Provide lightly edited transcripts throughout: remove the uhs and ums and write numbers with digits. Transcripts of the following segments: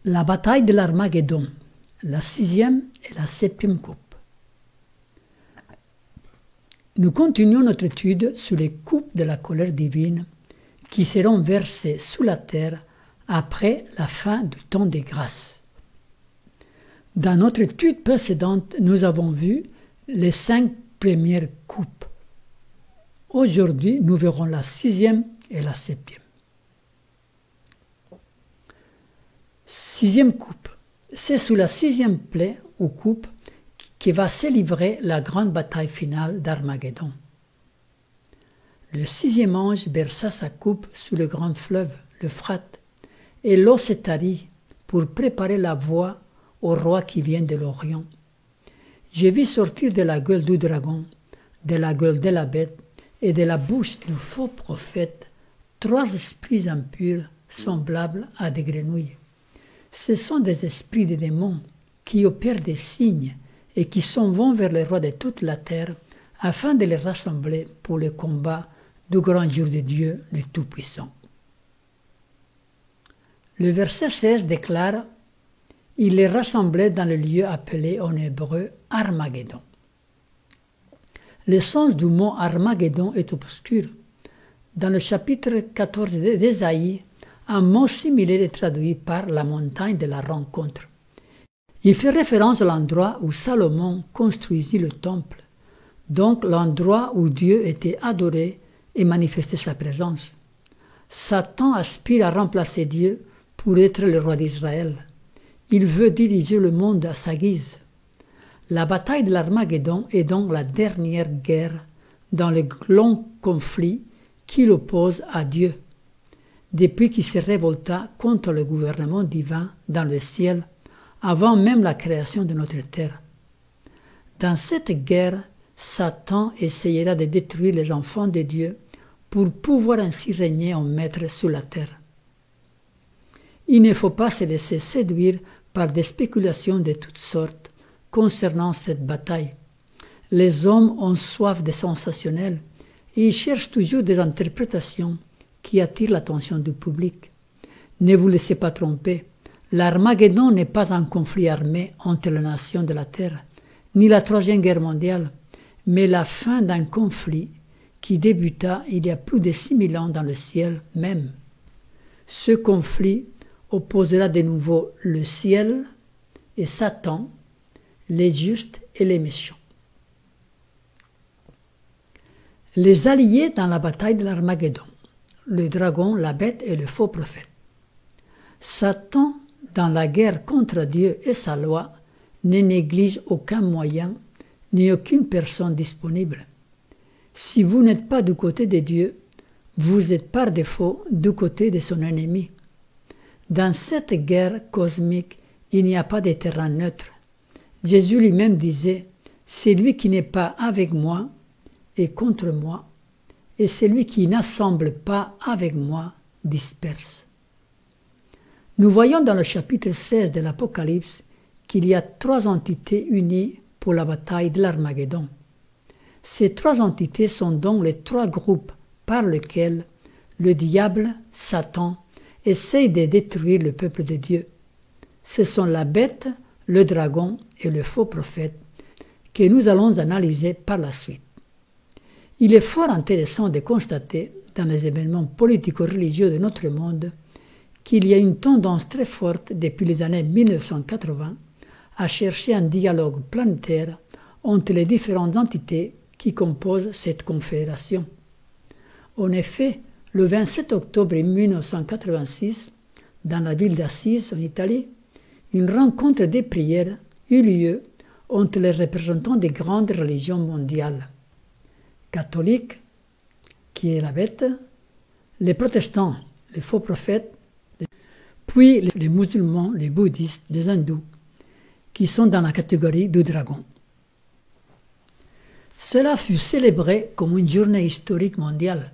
La bataille de l'Armageddon, la 6e et la 7e coupe. Nous continuons notre étude sur les coupes de la colère divine qui seront versées sous la terre après la fin du temps des grâces. Dans notre étude précédente, nous avons vu les 5 premières coupes. Aujourd'hui, nous verrons la 6e et la 7e. 6e coupe. C'est sous la 6e plaie ou coupe qui va se livrer la grande bataille finale d'Armageddon. Le 6e ange versa sa coupe sous le grand fleuve, l'Euphrate, et l'eau se tarit pour préparer la voie au roi qui vient de l'Orient. J'ai vu sortir de la gueule du dragon, de la gueule de la bête et de la bouche du faux prophète 3 esprits impurs semblables à des grenouilles. Ce sont des esprits de démons qui opèrent des signes et qui s'en vont vers les rois de toute la terre afin de les rassembler pour le combat du grand jour de Dieu, le Tout-Puissant. Le verset 16 déclare « Il les rassemblait dans le lieu appelé en hébreu Armageddon ». Le sens du mot Armageddon est obscur. Dans le chapitre 14 d'Ésaïe, un mot similaire est traduit par la montagne de la rencontre. Il fait référence à l'endroit où Salomon construisit le temple, donc l'endroit où Dieu était adoré et manifestait sa présence. Satan aspire à remplacer Dieu pour être le roi d'Israël. Il veut diriger le monde à sa guise. La bataille de l'Armageddon est donc la dernière guerre dans le long conflit qui l'oppose à Dieu, depuis qu'il se révolta contre le gouvernement divin dans le ciel avant même la création de notre terre. Dans cette guerre, Satan essayera de détruire les enfants de Dieu pour pouvoir ainsi régner en maître sur la terre. Il ne faut pas se laisser séduire par des spéculations de toutes sortes concernant cette bataille. Les hommes ont soif de sensationnel et ils cherchent toujours des interprétations qui attirent l'attention du public. Ne vous laissez pas tromper. L'Armageddon n'est pas un conflit armé entre les nations de la Terre, ni la Troisième Guerre mondiale, mais la fin d'un conflit qui débuta il y a plus de 6000 ans dans le ciel même. Ce conflit opposera de nouveau le ciel et Satan, les justes et les méchants. Les alliés dans la bataille de l'Armageddon, le dragon, la bête et le faux prophète. Satan, dans la guerre contre Dieu et sa loi, ne néglige aucun moyen ni aucune personne disponible. Si vous n'êtes pas du côté de Dieu, vous êtes par défaut du côté de son ennemi. Dans cette guerre cosmique, il n'y a pas de terrain neutre. Jésus lui-même disait « Celui qui n'est pas avec moi est contre moi, et celui qui n'assemble pas avec moi disperse. » Nous voyons dans le chapitre 16 de l'Apocalypse qu'il y a 3 entités unies pour la bataille de l'Armageddon. Ces 3 entités sont donc les 3 groupes par lesquels le diable, Satan, essaye de détruire le peuple de Dieu. Ce sont la bête, le dragon et le faux prophète que nous allons analyser par la suite. Il est fort intéressant de constater, dans les événements politico-religieux de notre monde, qu'il y a une tendance très forte depuis les années 1980 à chercher un dialogue planétaire entre les différentes entités qui composent cette confédération. En effet, le 27 octobre 1986, dans la ville d'Assise, en Italie, une rencontre de prières eut lieu entre les représentants des grandes religions mondiales. Catholiques, qui est la bête, les protestants, les faux prophètes, puis les musulmans, les bouddhistes, les hindous, qui sont dans la catégorie du dragon. Cela fut célébré comme une journée historique mondiale.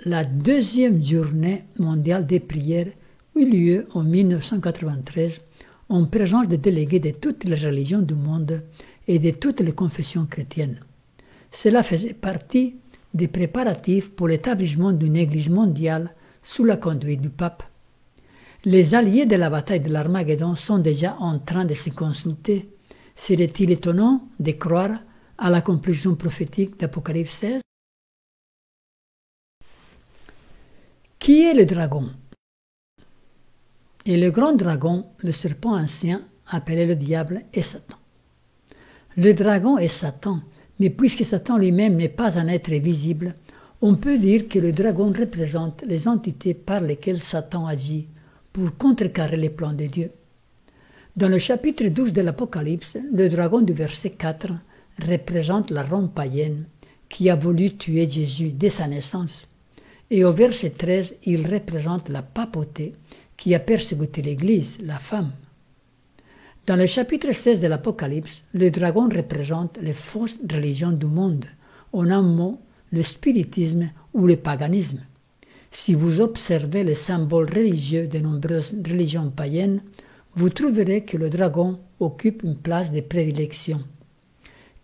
La 2e journée mondiale des prières eut lieu en 1993 en présence des délégués de toutes les religions du monde et de toutes les confessions chrétiennes. Cela faisait partie des préparatifs pour l'établissement d'une Église mondiale sous la conduite du pape. Les alliés de la bataille de l'Armageddon sont déjà en train de se consulter. Serait-il étonnant de croire à la conclusion prophétique d'Apocalypse 16? Qui est le dragon? Et le grand dragon, le serpent ancien, appelé le diable, est Satan. Le dragon est Satan, mais puisque Satan lui-même n'est pas un être visible, on peut dire que le dragon représente les entités par lesquelles Satan agit pour contrecarrer les plans de Dieu. Dans le chapitre 12 de l'Apocalypse, le dragon du verset 4 représente la Rome païenne qui a voulu tuer Jésus dès sa naissance. Et au verset 13, il représente la papauté qui a persécuté l'Église, la femme. Dans le chapitre 16 de l'Apocalypse, le dragon représente les fausses religions du monde, en un mot, le spiritisme ou le paganisme. Si vous observez les symboles religieux de nombreuses religions païennes, vous trouverez que le dragon occupe une place de prédilection.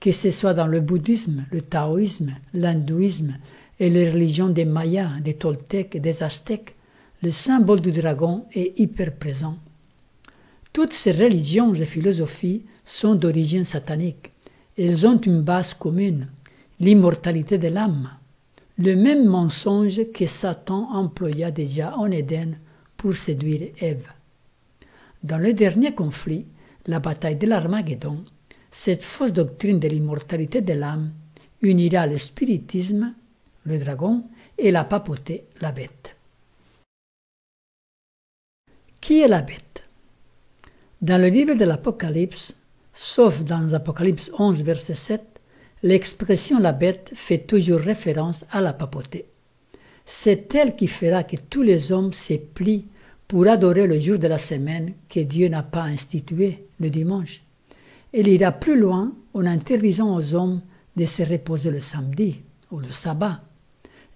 Que ce soit dans le bouddhisme, le taoïsme, l'hindouisme et les religions des Mayas, des Toltecs et des Aztèques, le symbole du dragon est hyper présent. Toutes ces religions et philosophies sont d'origine satanique. Elles ont une base commune, l'immortalité de l'âme, le même mensonge que Satan employa déjà en Éden pour séduire Ève. Dans le dernier conflit, la bataille de l'Armageddon, cette fausse doctrine de l'immortalité de l'âme unira le spiritisme, le dragon, et la papauté, la bête. Qui est la bête? Dans le livre de l'Apocalypse, sauf dans Apocalypse 11, verset 7, l'expression la bête fait toujours référence à la papauté. C'est elle qui fera que tous les hommes se plient pour adorer le jour de la semaine que Dieu n'a pas institué, le dimanche. Elle ira plus loin en interdisant aux hommes de se reposer le samedi ou le sabbat,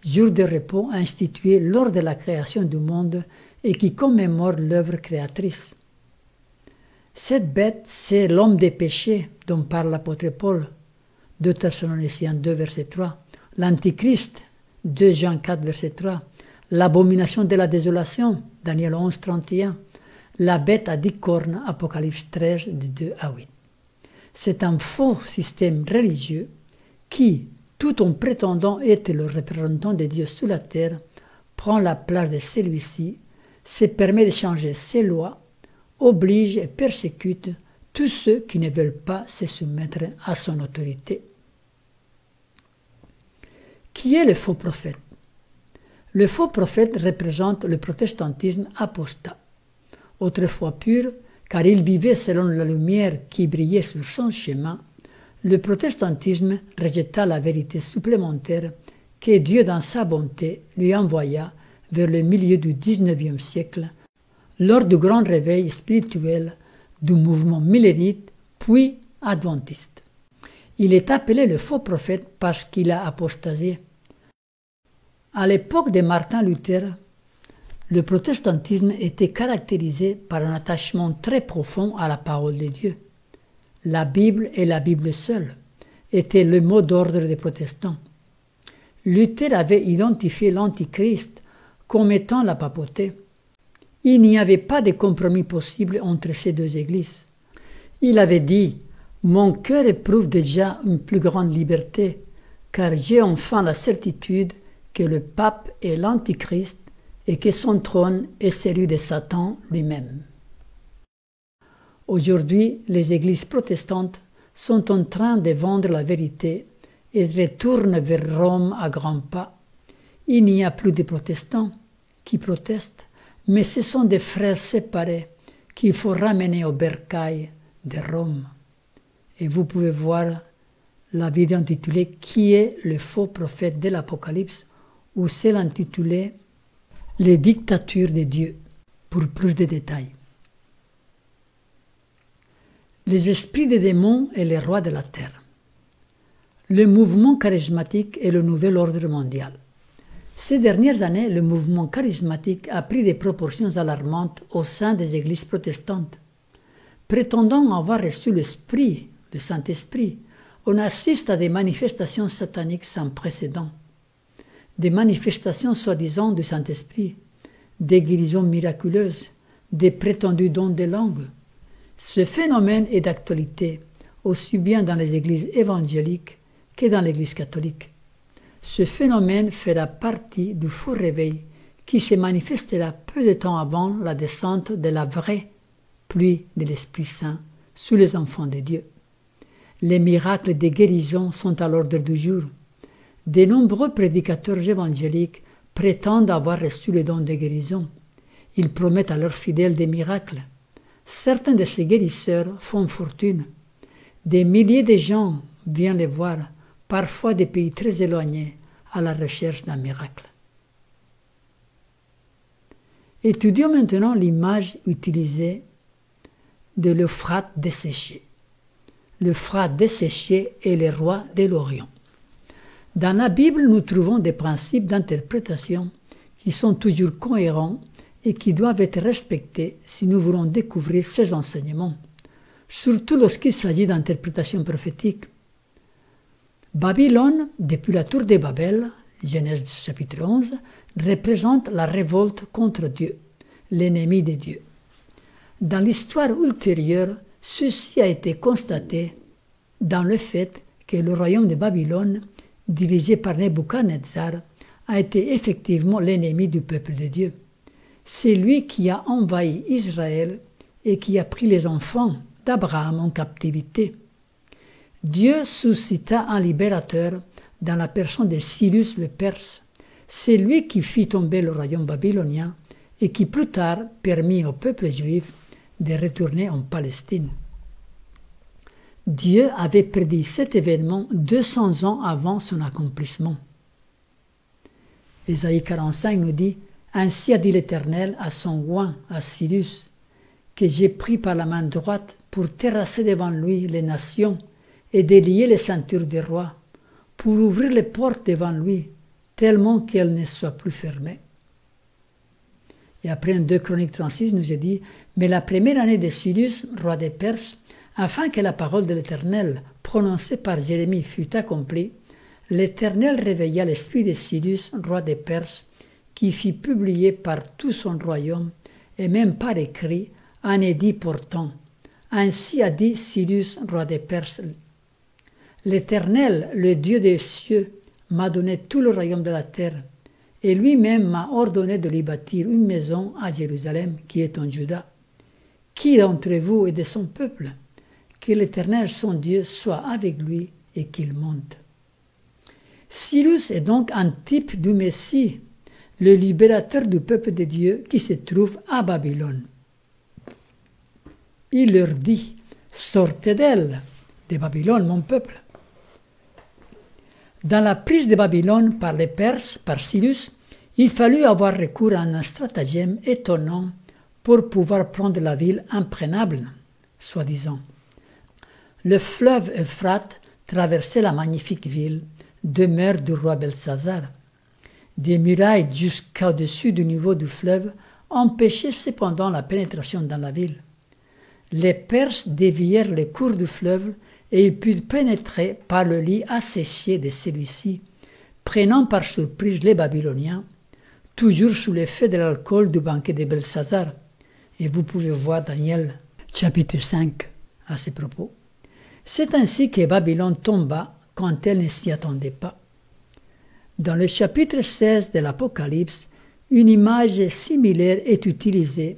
jour de repos institué lors de la création du monde et qui commémore l'œuvre créatrice. Cette bête, c'est l'homme des péchés dont parle l'apôtre Paul, 2 Thessaloniciens 2, verset 3, l'Antichrist, 2 Jean 4, verset 3, l'abomination de la désolation, Daniel 11, 31, la bête à 10 cornes, Apocalypse 13, de 2 à 8. C'est un faux système religieux qui, tout en prétendant être le représentant de Dieu sur la terre, prend la place de celui-ci, se permet de changer ses lois, oblige et persécute tous ceux qui ne veulent pas se soumettre à son autorité. Qui est le faux prophète? Le faux prophète représente le protestantisme apostat. Autrefois pur, car il vivait selon la lumière qui brillait sur son chemin, le protestantisme rejeta la vérité supplémentaire que Dieu, dans sa bonté, lui envoya vers le milieu du XIXe siècle, lors du grand réveil spirituel du mouvement millénite, puis adventiste. Il est appelé le faux prophète parce qu'il a apostasié. À l'époque de Martin Luther, le protestantisme était caractérisé par un attachement très profond à la parole de Dieu. La Bible et la Bible seule étaient le mot d'ordre des protestants. Luther avait identifié l'Antichrist comme étant la papauté. Il n'y avait pas de compromis possible entre ces deux églises. Il avait dit « Mon cœur éprouve déjà une plus grande liberté, car j'ai enfin la certitude que le pape est l'Antichrist et que son trône est celui de Satan lui-même. » Aujourd'hui, les églises protestantes sont en train de vendre la vérité et retournent vers Rome à grands pas. Il n'y a plus de protestants qui protestent, mais ce sont des frères séparés qu'il faut ramener au bercail de Rome. Et vous pouvez voir la vidéo intitulée « Qui est le faux prophète de l'Apocalypse » ou celle intitulée « Les dictatures de Dieu » pour plus de détails. Les esprits des démons et les rois de la terre. Le mouvement charismatique est le nouvel ordre mondial. Ces dernières années, le mouvement charismatique a pris des proportions alarmantes au sein des églises protestantes. Prétendant avoir reçu l'Esprit, le Saint-Esprit, on assiste à des manifestations sataniques sans précédent. Des manifestations soi-disant du Saint-Esprit, des guérisons miraculeuses, des prétendus dons de langue. Ce phénomène est d'actualité, aussi bien dans les églises évangéliques que dans l'Église catholique. Ce phénomène fera partie du faux réveil qui se manifestera peu de temps avant la descente de la vraie pluie de l'Esprit Saint sous les enfants de Dieu. Les miracles de guérison sont à l'ordre du jour. De nombreux prédicateurs évangéliques prétendent avoir reçu le don de guérison. Ils promettent à leurs fidèles des miracles. Certains de ces guérisseurs font fortune. Des milliers de gens viennent les voir, parfois des pays très éloignés, à la recherche d'un miracle. Étudions maintenant l'image utilisée de l'Euphrate desséché. L'Euphrate desséché est le roi de l'Orient. Dans la Bible, nous trouvons des principes d'interprétation qui sont toujours cohérents et qui doivent être respectés si nous voulons découvrir ces enseignements, surtout lorsqu'il s'agit d'interprétation prophétique. Babylone, depuis la tour de Babel, Genèse chapitre 11, représente la révolte contre Dieu, l'ennemi de Dieu. Dans l'histoire ultérieure, ceci a été constaté dans le fait que le royaume de Babylone, dirigé par Nebuchadnezzar, a été effectivement l'ennemi du peuple de Dieu. C'est lui qui a envahi Israël et qui a pris les enfants d'Abraham en captivité. Dieu suscita un libérateur dans la personne de Cyrus le Perse. C'est lui qui fit tomber le royaume babylonien et qui plus tard permit au peuple juif de retourner en Palestine. Dieu avait prédit cet événement 200 ans avant son accomplissement. Ésaïe 45 nous dit « Ainsi a dit l'Éternel à son oint, à Cyrus, que j'ai pris par la main droite pour terrasser devant lui les nations et délier les ceintures des rois, pour ouvrir les portes devant lui, tellement qu'elles ne soient plus fermées. » Et après, en 2 Chroniques 36, nous est dit « Mais la première année de Cyrus, roi des Perses, afin que la parole de l'Éternel, prononcée par Jérémie, fût accomplie, l'Éternel réveilla l'esprit de Cyrus, roi des Perses, qui fit publier par tout son royaume, et même par écrit, un édit portant. Ainsi a dit Cyrus, roi des Perses. L'Éternel, le Dieu des cieux, m'a donné tout le royaume de la terre, et lui-même m'a ordonné de lui bâtir une maison à Jérusalem, qui est en Juda. Qui d'entre vous est de son peuple? Que l'Éternel, son Dieu, soit avec lui et qu'il monte. Cyrus est donc un type du Messie, le libérateur du peuple de Dieu qui se trouve à Babylone. Il leur dit « Sortez d'elle, de Babylone, mon peuple ». Dans la prise de Babylone par les Perses, par Cyrus, il fallut avoir recours à un stratagème étonnant pour pouvoir prendre la ville imprenable, soi-disant. Le fleuve Euphrate traversait la magnifique ville, demeure du roi Belshazzar. Des murailles jusqu'au-dessus du niveau du fleuve empêchaient cependant la pénétration dans la ville. Les Perses dévièrent le cours du fleuve et ils purent pénétrer par le lit asséché de celui-ci, prenant par surprise les Babyloniens, toujours sous l'effet de l'alcool du banquet de Belshazzar. Et vous pouvez voir Daniel chapitre 5 à ce propos. C'est ainsi que Babylone tomba quand elle ne s'y attendait pas. Dans le chapitre 16 de l'Apocalypse, une image similaire est utilisée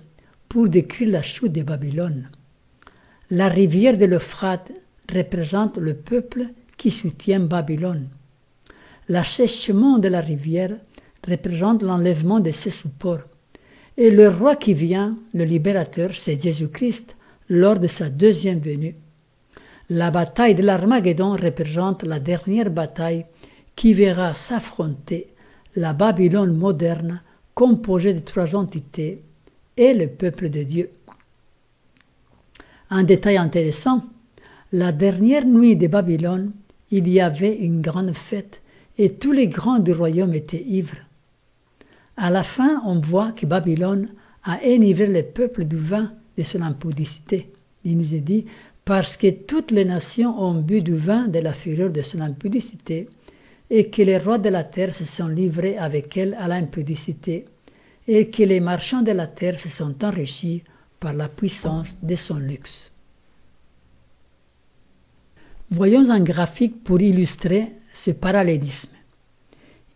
pour décrire la chute de Babylone. La rivière de l'Euphrate représente le peuple qui soutient Babylone. L'assèchement de la rivière représente l'enlèvement de ses supports. Et le roi qui vient, le libérateur, c'est Jésus-Christ lors de sa deuxième venue. La bataille de l'Armageddon représente la dernière bataille qui verra s'affronter la Babylone moderne composée de 3 entités et le peuple de Dieu. Un détail intéressant, la dernière nuit de Babylone, il y avait une grande fête et tous les grands du royaume étaient ivres. À la fin, on voit que Babylone a enivré le peuple du vin de son impudicité. Il nous est dit, parce que toutes les nations ont bu du vin de la fureur de son impudicité, et que les rois de la terre se sont livrés avec elle à l'impudicité, et que les marchands de la terre se sont enrichis par la puissance de son luxe. Voyons un graphique pour illustrer ce parallélisme.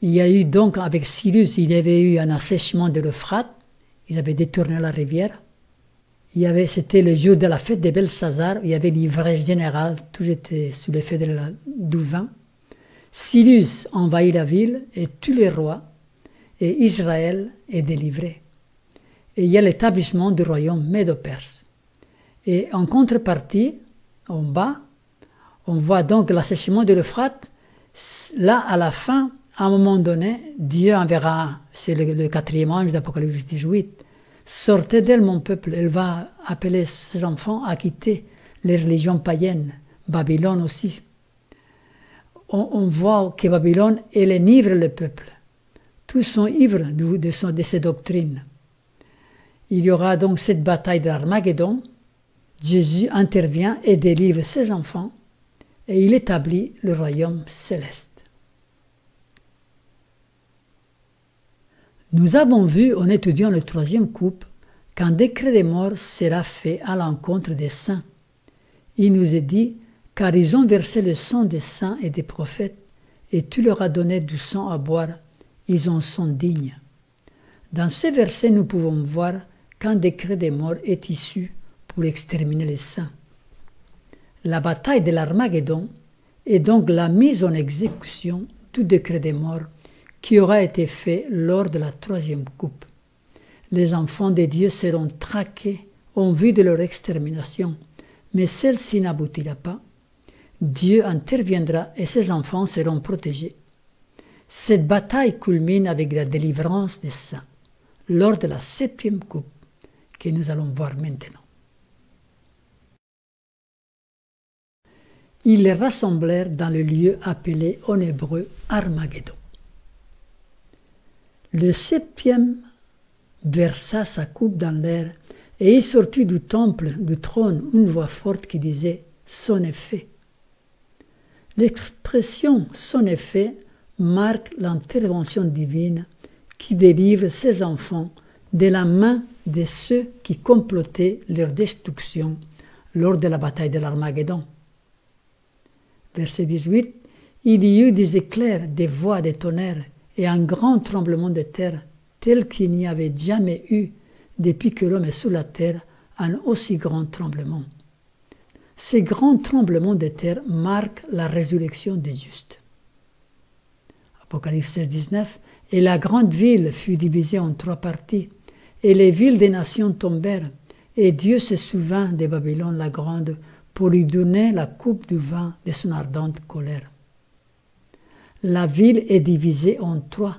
Il y a eu donc avec Cyrus, il y avait eu un assèchement de l'Euphrate, ils avaient détourné la rivière. C'était le jour de la fête de Belshazzar, il y avait l'ivresse générale, tout était sous l'effet du vin. Cyrus envahit la ville et tue les rois, et Israël est délivré. Et il y a l'établissement du royaume médo-perse. Et en contrepartie, en bas, on voit donc l'assèchement de l'Euphrate. Là, à la fin, à un moment donné, Dieu enverra, c'est le 4e ange d'Apocalypse 18, « Sortez d'elle, mon peuple », elle va appeler ses enfants à quitter les religions païennes, Babylone aussi. On voit que Babylone, elle enivre le peuple. Tous sont ivres de ses doctrines. Il y aura donc cette bataille de l'Armageddon. Jésus intervient et délivre ses enfants et il établit le royaume céleste. Nous avons vu, en étudiant le 3e couple, qu'un décret de mort sera fait à l'encontre des saints. Il nous est dit, car ils ont versé le sang des saints et des prophètes, et tu leur as donné du sang à boire, ils en sont dignes. Dans ce verset, nous pouvons voir qu'un décret de mort est issu pour exterminer les saints. La bataille de l'Armageddon est donc la mise en exécution du décret de mort qui aura été fait lors de la 3e coupe. Les enfants de Dieu seront traqués en vue de leur extermination, mais celle-ci n'aboutira pas. Dieu interviendra et ses enfants seront protégés. Cette bataille culmine avec la délivrance des saints, lors de la 7e coupe, que nous allons voir maintenant. Ils les rassemblèrent dans le lieu appelé en hébreu Armageddon. Le 7e versa sa coupe dans l'air, et il sortit du temple, du trône, une voix forte qui disait « Son effet ». L'expression « son effet » marque l'intervention divine qui délivre ses enfants de la main de ceux qui complotaient leur destruction lors de la bataille de l'Armageddon. Verset 18, « Il y eut des éclairs, des voix, des tonnerres, et un grand tremblement de terre, tel qu'il n'y avait jamais eu, depuis que l'homme est sous la terre, un aussi grand tremblement. » Ces grands tremblements de terre marquent la résurrection des justes. Apocalypse 16, 19, « Et la grande ville fut divisée en 3 parties, et les villes des nations tombèrent, et Dieu se souvint de Babylone la grande pour lui donner la coupe du vin de son ardente colère. » La ville est divisée en 3.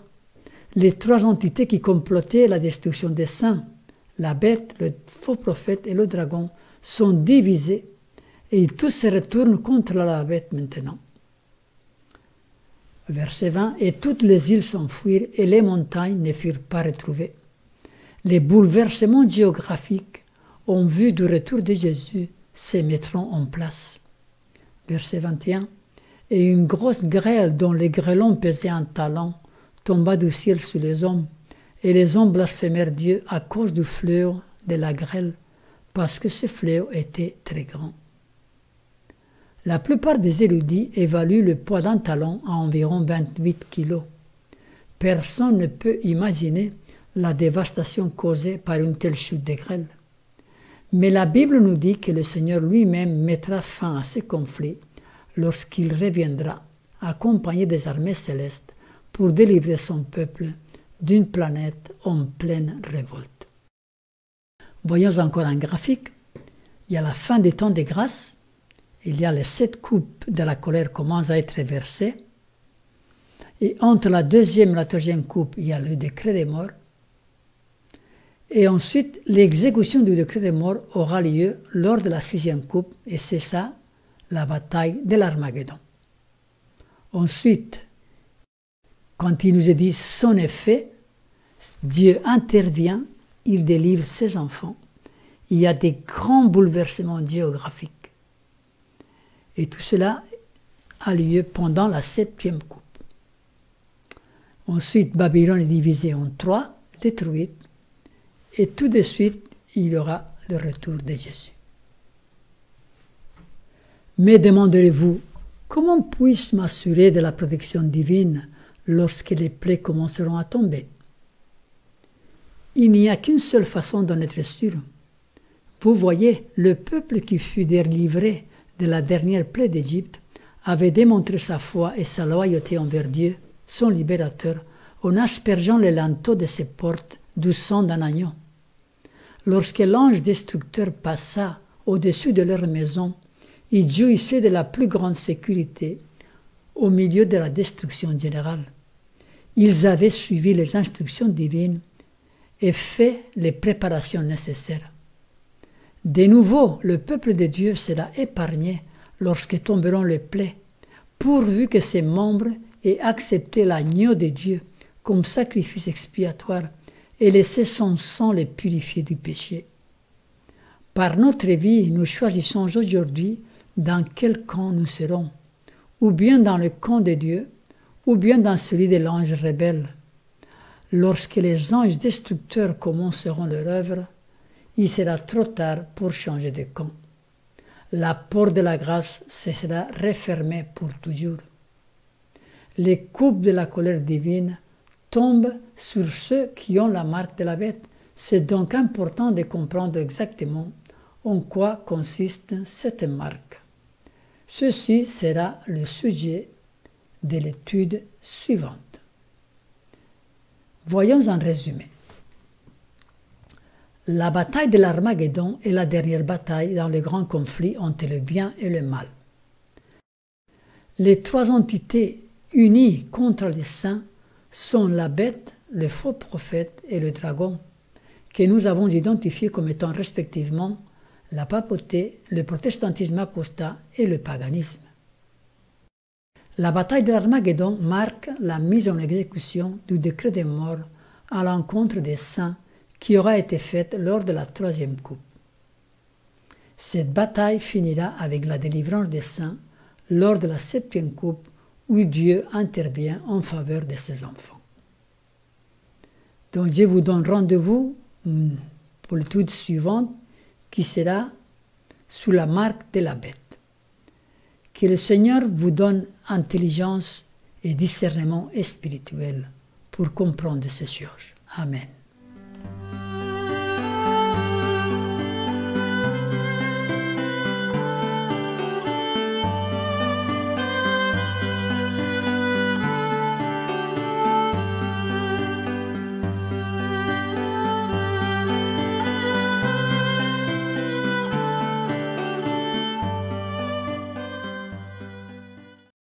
Les 3 entités qui complotaient la destruction des saints, la bête, le faux prophète et le dragon, sont divisés et tous se retournent contre la bête maintenant. Verset 20, « Et toutes les îles s'enfuirent et les montagnes ne furent pas retrouvées. » Les bouleversements géographiques en vue du retour de Jésus se mettront en place. Verset 21, « Et une grosse grêle dont les grêlons pesaient un talent tomba du ciel sur les hommes, et les hommes blasphémèrent Dieu à cause du fléau de la grêle, parce que ce fléau était très grand. » La plupart des érudits évaluent le poids d'un talent à environ 28 kilos. Personne ne peut imaginer la dévastation causée par une telle chute de grêle. Mais la Bible nous dit que le Seigneur lui-même mettra fin à ce conflit lorsqu'il reviendra, accompagné des armées célestes, pour délivrer son peuple d'une planète en pleine révolte. Voyons encore un graphique. Il y a la fin des temps de grâce. Il y a les 7 coupes de la colère commencent à être versées. Et entre la 2e et la 3e coupe, il y a le décret des morts. Et ensuite, l'exécution du décret des morts aura lieu lors de la 6e coupe. Et c'est ça, la bataille de l'Armageddon. Ensuite, quand il nous est dit son effet, Dieu intervient, il délivre ses enfants. Il y a des grands bouleversements géographiques. Et tout cela a lieu pendant la 7e coupe. Ensuite, Babylone est divisée en 3, détruite et tout de suite, il y aura le retour de Jésus. Mais demanderez-vous, comment puis-je m'assurer de la protection divine lorsque les plaies commenceront à tomber? Il n'y a qu'une seule façon d'en être sûr. Vous voyez, le peuple qui fut délivré de la dernière plaie d'Égypte avait démontré sa foi et sa loyauté envers Dieu, son libérateur, en aspergeant les linteaux de ses portes du sang d'un agneau. Lorsque l'ange destructeur passa au-dessus de leur maison, ils jouissaient de la plus grande sécurité au milieu de la destruction générale. Ils avaient suivi les instructions divines et fait les préparations nécessaires. De nouveau, le peuple de Dieu sera épargné lorsque tomberont les plaies, pourvu que ses membres aient accepté l'agneau de Dieu comme sacrifice expiatoire et laissé son sang les purifier du péché. Par notre vie, nous choisissons aujourd'hui dans quel camp nous serons, ou bien dans le camp de Dieu, ou bien dans celui de l'ange rebelle. Lorsque les anges destructeurs commenceront leur œuvre, il sera trop tard pour changer de camp. La porte de la grâce sera refermée pour toujours. Les coupes de la colère divine tombent sur ceux qui ont la marque de la bête. C'est donc important de comprendre exactement en quoi consiste cette marque. Ceci sera le sujet de l'étude suivante. Voyons en résumé. La bataille de l'Armageddon est la dernière bataille dans le grand conflit entre le bien et le mal. Les trois entités unies contre les saints sont la bête, le faux prophète et le dragon, que nous avons identifiés comme étant respectivement la papauté, le protestantisme apostat et le paganisme. La bataille de l'Armageddon marque la mise en exécution du décret de mort à l'encontre des saints qui aura été faite lors de la troisième coupe. Cette bataille finira avec la délivrance des saints lors de la septième coupe où Dieu intervient en faveur de ses enfants. Donc je vous donne rendez-vous pour l'étude suivante qui sera sous la marque de la bête. Que le Seigneur vous donne intelligence et discernement spirituel pour comprendre ces choses. Amen.